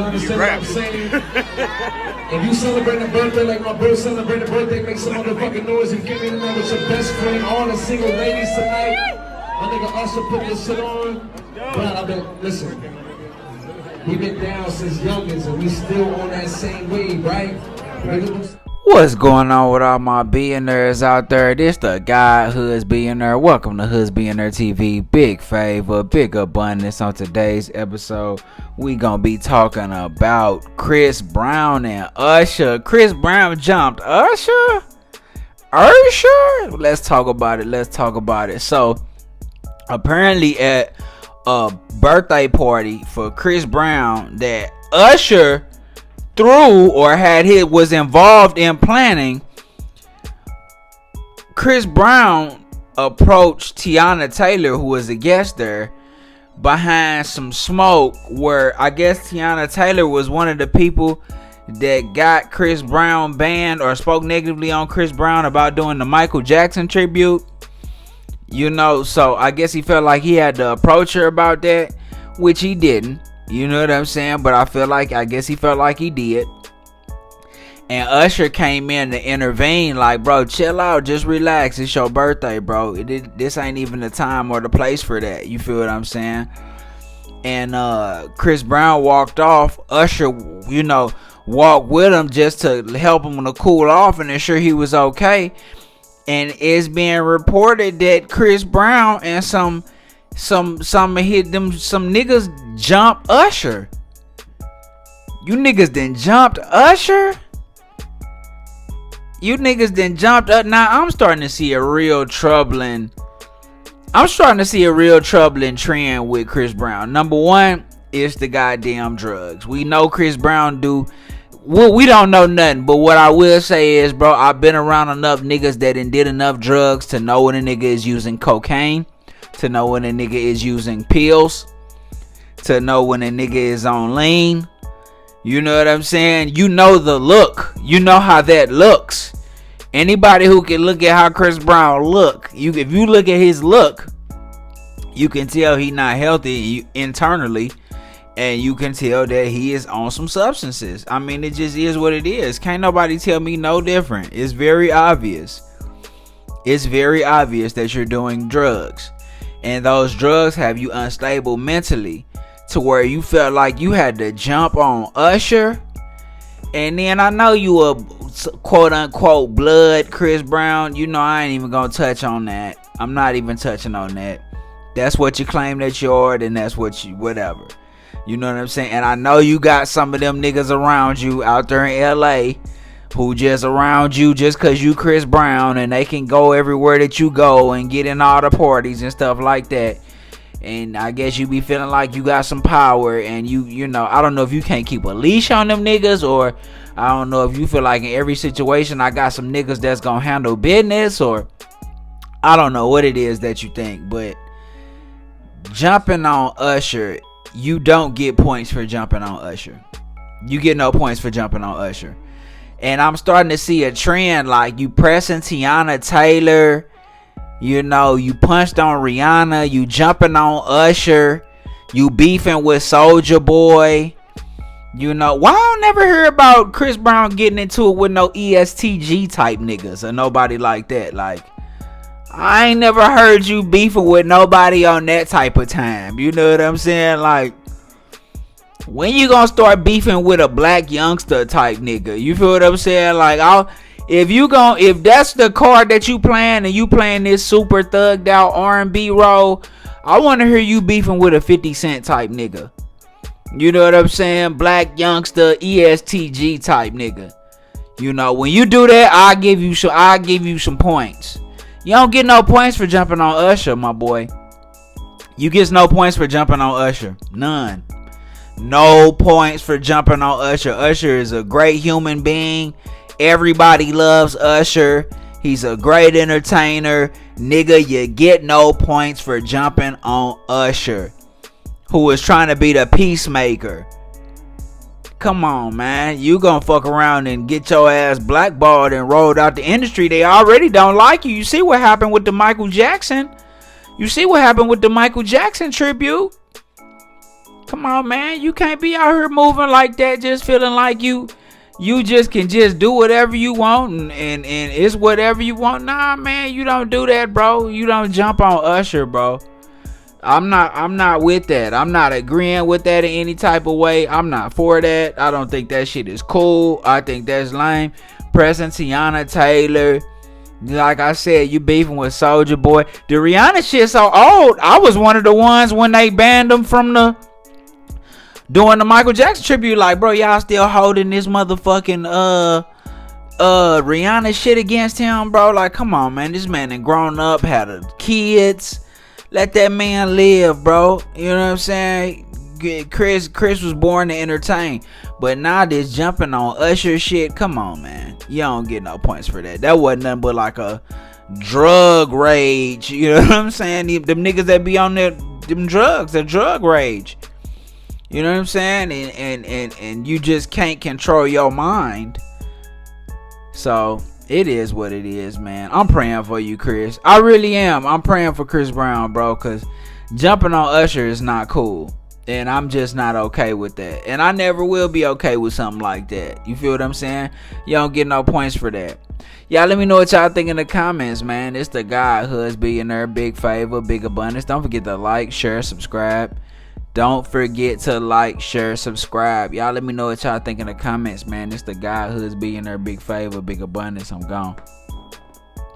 You understand what I'm saying? If you celebrate a birthday like my bro celebrated a birthday, make some motherfucking noise and get in there with your best friend, all the single ladies tonight. My nigga Usher put this shit on. But listen, we been down since youngins and we still on that same wave, right? What's going on with all my billionaires out there? This the guy Hoods Billionaire. Welcome to Hoods Billionaire TV. Big favor, big abundance. On today's episode, we gonna be talking about Chris Brown and Usher. Chris Brown jumped Usher? Let's talk about it. So apparently at a birthday party for Chris Brown that Usher through or was involved in planning, Chris Brown approached TEYANA Taylor, who was a guest there, behind some smoke, where I guess TEYANA Taylor was one of the people that got Chris Brown banned or spoke negatively on Chris Brown about doing the Michael Jackson tribute. So I guess he felt like he had to approach her about that, which he didn't. You know what I'm saying? But I guess he felt like he did. And Usher came in to intervene, like, bro, chill out, just relax. It's your birthday, bro. This ain't even the time or the place for that. You feel what I'm saying? And Chris Brown walked off. Usher, walked with him just to help him to cool off and ensure he was okay. And it's being reported that Chris Brown and some niggas jumped Usher. You niggas done jumped Usher? You niggas done jumped up. Now I'm starting to see a real troubling trend with Chris Brown. Number one is the goddamn drugs. We know Chris Brown do. Well, we don't know nothing, but what I will say is, bro, I've been around enough niggas that did enough drugs to know when a nigga is using cocaine, to know when a nigga is using pills, to know when a nigga is on lean. You know what I'm saying? You know the look. You know how that looks. Anybody who can look at how Chris Brown look, if you look at his look, you can tell he not healthy internally, and you can tell that he is on some substances. I mean, it just is what it is. Can't nobody tell me no different. It's very obvious. It's very obvious that you're doing drugs. And those drugs have you unstable mentally to where you felt like you had to jump on Usher. And then I know you a quote unquote blood Chris Brown. I ain't even gonna touch on that. I'm not even touching on that. That's what you claim that you are, then that's what you whatever. You know what I'm saying? And I know you got some of them niggas around you out there in LA who just around you just cause you Chris Brown, and they can go everywhere that you go and get in all the parties and stuff like that. And I guess you be feeling like you got some power, and I don't know if you can't keep a leash on them niggas, or I don't know if you feel like in every situation I got some niggas that's gonna handle business, or I don't know what it is that you think. But jumping on Usher, you don't get points for jumping on Usher. You get no points for jumping on Usher. And I'm starting to see a trend, like you pressing TEYANA Taylor, you punched on Rihanna, you jumping on Usher, you beefing with Soulja Boy. Why I don't never hear about Chris Brown getting into it with no ESTG type niggas or nobody like that. Like, I ain't never heard you beefing with nobody on that type of time. You know what I'm saying? Like, when you gonna start beefing with a black youngster type nigga? You feel what I'm saying? Like, if that's the card that you playing, and you playing this super thugged out R&B role, I want to hear you beefing with a 50 Cent type nigga. You know what I'm saying? Black youngster ESTG type nigga. When you do that, I'll give you some points. You don't get no points for jumping on Usher, my boy. You get no points for jumping on Usher. None. No points for jumping on Usher. Usher is a great human being. Everybody loves Usher. He's a great entertainer. Nigga, you get no points for jumping on Usher, who is trying to be the peacemaker. Come on, man. You gonna fuck around and get your ass blackballed and rolled out the industry. They already don't like you. You see what happened with the Michael Jackson? You see what happened with the Michael Jackson tribute? Come on, man. You can't be out here moving like that, just feeling like you just can just do whatever you want and it's whatever you want. Nah, man, you don't do that, bro. You don't jump on Usher, bro. I'm not with that. I'm not agreeing with that in any type of way. I'm not for that. I don't think that shit is cool. I think that's lame. Pressing TEYANA Taylor. Like I said, you beefing with Soulja Boy. The Rihanna shit so old. I was one of the ones when they banned them from doing the Michael Jackson tribute. Like, bro, y'all still holding this motherfucking Rihanna shit against him, bro. Like, come on, man. This man done grown up, had kids. Let that man live, bro. You know what I'm saying? Chris was born to entertain. But now this jumping on Usher shit, come on, man. You don't get no points for that. That wasn't nothing but like a drug rage. You know what I'm saying? Them niggas that be on them drugs, the drug rage. You know what I'm saying? And you just can't control your mind. So it is what it is, man. I'm praying for you, Chris. I really am. I'm praying for Chris Brown, bro, because jumping on Usher is not cool. And I'm just not okay with that. And I never will be okay with something like that. You feel what I'm saying? You don't get no points for that. Y'all let me know what y'all think in the comments, man. It's the guy, Billionaire, big favor, big abundance. Don't forget to like, share, subscribe. Don't forget to like, share, subscribe. Y'all let me know what y'all think in the comments, man. It's the guy, Billionaire, big favor, big abundance. I'm gone.